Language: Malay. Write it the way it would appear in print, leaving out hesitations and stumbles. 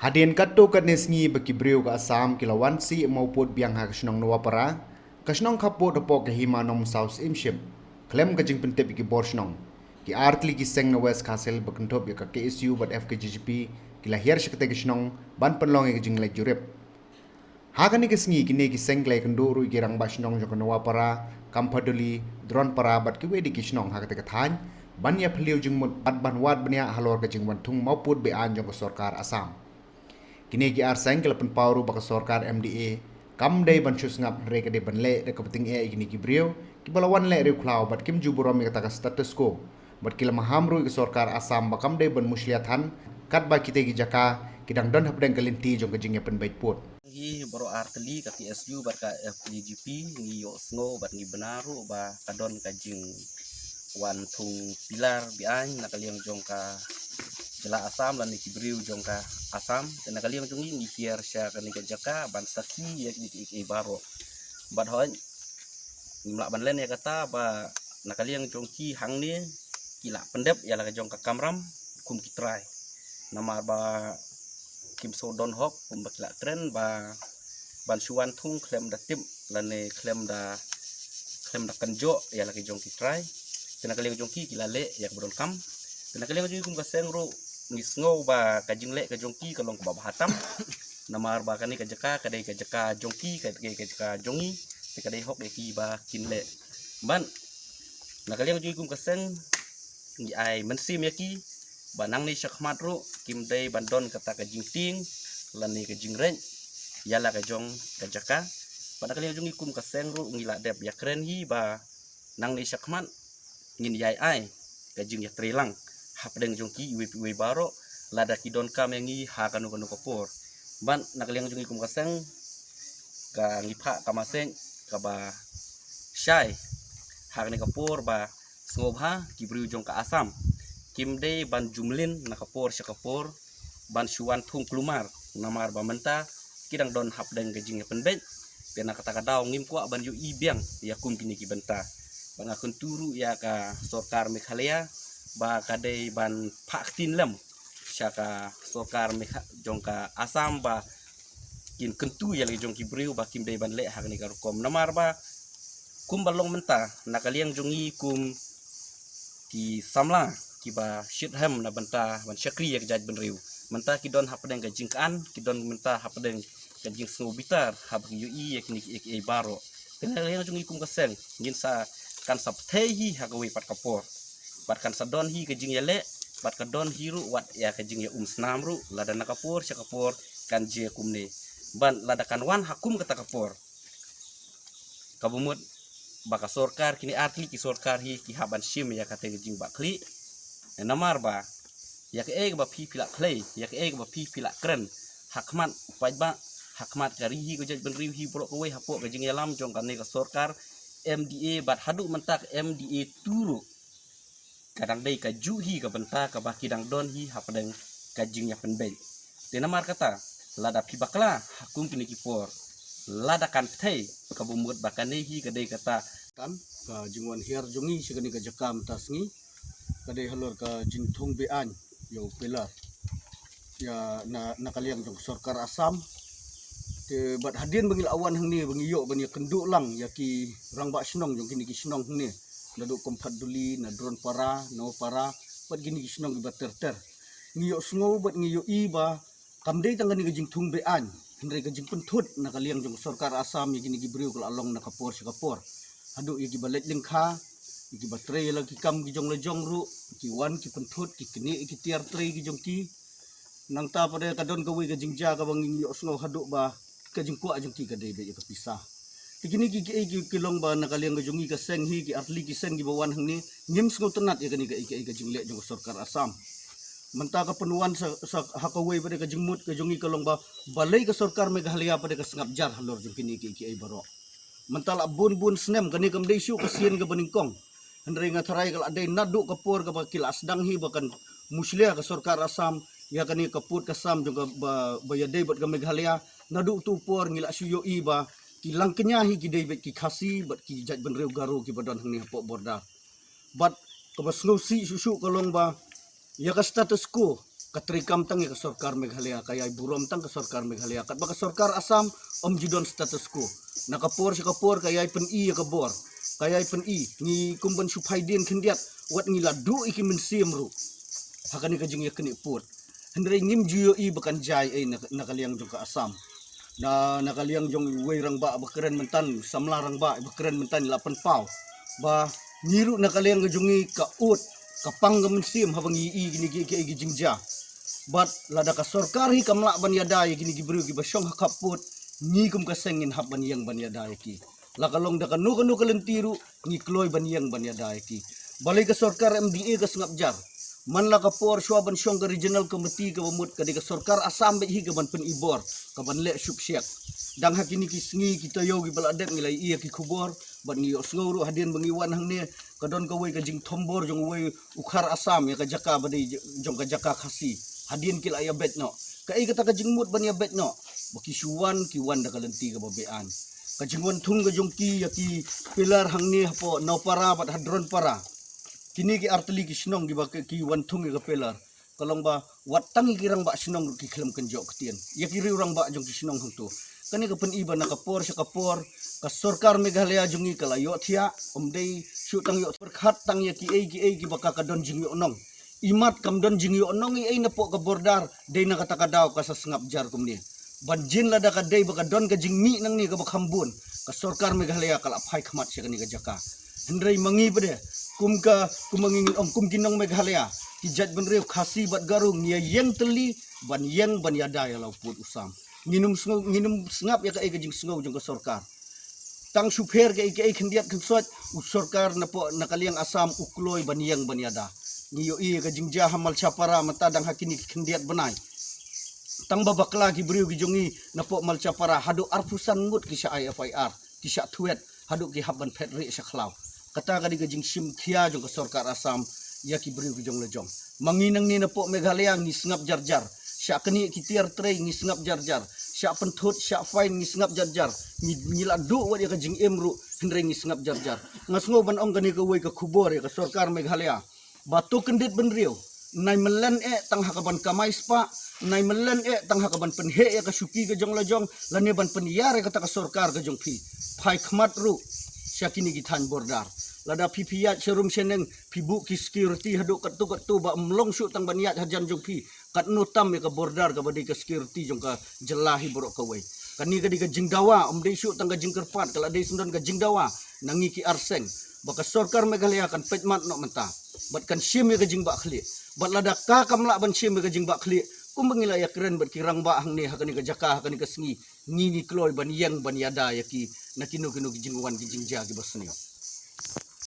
Hadian kato kat nesngi bagi beriu ke Assam kilawan si maupun biang hak senong nuapara, kasenong kapot depok ke hima nom South Imship. Klem kajing pentep ki bor senong. Ki artli ki seng na West Castle bekentop ya ka KSU bat FKGGP kila hiar sekete ki senong ban penlong ki jing lek jurip. Hakan ni kesngi kini ki seng klai kenduru ki rang ba senong jong nuapara, kampaduli, dron para bat ki wedi ki senong hakate ka than, ban ya peliu jing mut bat ban wad bania halor ka jing wantung maupun be an jong sorkar Assam. Kini ki ar sengkel pen pauru baka sorkar MDA kam dei ban chus ngap reka de ban le de kapeting e kini ki brio ki balawan le re khlau bat kim juburo mi kata status quo bat kila mahamru ki sorkar Assam bakam dei ban musliathan kat ba kite ki jaka kidang don hapdeng kalinti jong kejing pen bait pot Ngi boro arteli ka TSU bar ka FGGP ngi yo sngo bat ngi benaru ba kadon ka jing wan thung pilar bian nakaliang jong ka jela Asam lan ni kibriu jong ka Asam dan nakaliang jong ngi hier sya ka ni ka jaka ban saki ya ki baro bat hon ngimla ban len ya kata ba nakaliang jong ki hang ni kila pendep ya la ka jong ka kamram kum kitrai nama ba Kim So Don Hok pembakila tren ba ban suan thung klem da tip lane klem da kanjo ya lagi jong ki try tena kali jong ki kilale ya bron kam tena kali jong kum ka sengro ngisngo ba kajing le ka jong ki kalong ba hatam namar ba kani ka jaka jong ki ka jaka jongi te kadai hok ki ba kinle ban nakali jong kum ka seng ni ai mensim ya ki banang ni syakmat ru kim dei bandon kata ka jingting lani ka jingren yala ka jong ka jaka pada kali jong ikum ka sengru ngila dep ya kren hi ba nang ni syakmat ngin yai ai ka jing ya trilang hap deng jong ki wi baro lada ki don kam ngi ha kanu kopor ban nakali jong ikum ka seng ka ngipha ka maseng ka ba syai ha ni kapor ba ngobha ki briu jong ka Asam Kim de ban jumlin nakapor syakapor ban syuan thung klumar namar ba menta kidang don hap deng gejing penbet pena kata kadau ngim kwa ban yu ibiang ya kum kini ki benta ban akun turu ya ka sorkar Meghalaya ba kadai ban phaktin lem syaka sorkar jongka Asam ba kin kentu ya le jong ki briu ba kim de ban le hak ni karukom namar ba kum balong menta nakaliang jongi kum ki samla kiba shitham na banta ban syakri ya kejaj benriu menta kidon hapdeng ka jingkan kidon menta hapdeng ka jing bitar hab ui ya kini baro tena yang jung ikum kaseng ngin sa kan sapthehi hagawi pat kapor pat kan sadon hi ka jing yale pat ka don hiru wat ya ka jing ya snamru lada nakapor syakapor kan je kumne ban lada kan wan hakum kata kapor kabumut baka sorkar kini atli ki sorkar hi ki haban shim ya kata jing bakli namar ba yak ba pi pilak clay yak ba pi pilak kren hakmat paj ba hakmat kari hi gojaj benriu hi bolok kowe hapok gajing yalam jong kan ka sorkar MDA bat hadu mentak MDA turu kadang dei ka ju hi ka benta ka bakidang don hi hapadeng kajing ya penbel te namar kata lada pi bakla hakum kini kipor lada kan thei ka bumut bakane hi ka dei kata tan ka jingwan hiar jongi sigani ka jakam tasngi kadai halor ka jinthung bean yo pilar ya nakaliang jong sorkar Asam te bat hadin bangil awan hang ni bangi yo bani kenduk lang ya ki rangba snong jong kini ki snong ni nadu kompat duli na drone para no para bat gini ki snong bat ter ngi yo sngo bat ngi yo iba kamdei tangani ka jinthung bean hendrai ka jingpun thut nakaliang jong sorkar Asam ya kini ki briu kala along nakapor sikapor adu ya ki balet lingkha ki batre lagi kam ki jong lejong ru ki wan ki pentut ki kini ki tiar tre ki jong ki nang ta pada kadon ka wi ka jingja ka bangin yo sngo haduk ba ka jingku ajong ki ka dei be ka pisah kini ki long ba nakaliang ka jongi ka seng hi ki atli ki seng ki bawan hang ni ngim sngo tenat ya kani ka jingle jong sorkar Asam menta ka penuan sa hakawai pada ka jingmut ka jongi ka long ba balai ka sorkar Meghalaya pada ka sengap jar halor jong kini ki baro mentala bun snem kani kam dei syu kasien ka baningkong hendrai ngatharai kal adai nadu kapor ka bakil asdang hi bakan muslia ka sorkar Asam ya kani kaput kasam juga bayadai bat ka Meghalaya nadu tu por ngila suyo i ba ki langkenya hi ki dei bet ki khasi bat ki jaj benreu garu ki badon hang ni hapok borda bat ka basno si susu kalong ba ya ka status quo katrikam tang ke Sarkar Meghalaya kaya burom tang ke Sarkar Meghalaya kat baka Sarkar Assam judon status quo nakapor si kapor kaya pen i kabor kaya pen i ni kumban supaidin kendiat wat ni ladu iki mensim ru hakani ka jing yakni pur hendrai ngim juyo i bakan jai nakaliang jong ka Assam na nakaliang jong weirang ba bakeren mentan samlarang ba bakeren mentan 8 pau ba niru nakaliang jongi ka ut kapang mensim habang i gini gi jingja bat lada ka Sarkar hi kamla ban yadai gini gibru gi basyong hakaput ni kum kasengin hab ban yang ban yadai ki la kalong da kanu kalentiru ni kloy ban yang ban yadai ki balai ka Sarkar MDA ka sengap jar man la ka por shwa ban syong ka regional committee ka bamut ka ka Sarkar Assam be hi ka ban pen ibor ka ban le syuk syek dang hakini ki sngi kita yo gi baladek ngilai iya ki kubor ban ngi osnguru hadin bangiwan hang ne kadon ka wei ka jing thombor jong wei ukhar Assam ya ka jaka badi jong ka jaka khasi hadin kila ya bet no kai kata ka jingmut ban ya bet no baki suwan ki wan da kalenti ka babean ka jingwan thung ka jong ki ya ki pilar hang ni hapo no para bat hadron para kini ki arteli ki sinong gi ba ki wan thung ka pilar kalong ba watang ki rang ba sinong ki khlem kenjo ketien ya ki riurang ba jong ki sinong hang tu kani ka pen iba na kapor sa kapor ka Sarkar Meghalaya jongi kala yo thia omdei su tang yo perkhat tang ya ki ki baka kadon jing yo nong imat kamdon jing yo nong i na po ka bordar dei na kataka daw ka sa sengap jar kumni banjin lada ka dei baka don ka jing mi nang ni ka bakhambun ka Sarkar Meghalaya kala phai khmat sa kani ka jaka hendrai mangi bade kumangin kum kinong Meghalaya ki jat benre khasi bat garung ya yang teli ban yang ban yada ya lauput usam nginum sengap ya ka jing sengau jong ka Sarkar tang supher ke kendiat kesuat Sarkar na po nakaliang Assam ukloy baniyang banyada niyo i ka jingja hamal chapara matadang hakini kendiat banai tang babakla ki briu ki jongi na po mal chapara hadu arpusan ngut ki sa IFIR ki sa thuet hadu ki haban petri sa khlaw kata ka di ka jing sim khia jong ka Sarkar Assam ya ki briu ki jong lejong manginang ni na po Meghalaya ni sengap jarjar sya keni ki tiar trei ni sengap jarjar sya penthut sya fine ni sengap jarjar ni ladu wa dia ka jing emru hendreng ni sengap jarjar ngasngo ban ong kani ka wei ka khubor ya ka Sarkar Meghalaya batu kendit benriu nai melen tang hakaban kamai spa nai melen tang hakaban penhe ya ka syuki ka jong lajong lane ban peniar ya ka Sarkar ka jong phi phai khmat ru sya kini ki than bordar lada pipiyat serum seneng pibu ki security hadu katu ba mlong su tang baniat hajan jong phi kat nutam ya ka bordar ka badi ka security jong ka jelahi borok ka wei kani ka di ka jingdawa dei su tang ka jingkerpat kala dei sundon ka jingdawa nangi ki arseng baka Sarkar Meghalaya kan petmat no menta bat kan sim ya ka jingba khli bat lada ka kamla ban sim ya ka jingba khli kumbangila ya keren bat kirang ba hang ne hakani ka jaka hakani ka sngi ni kloy ban yang ban yada ya ki nakino kino ki jingwan ki jingja ki basni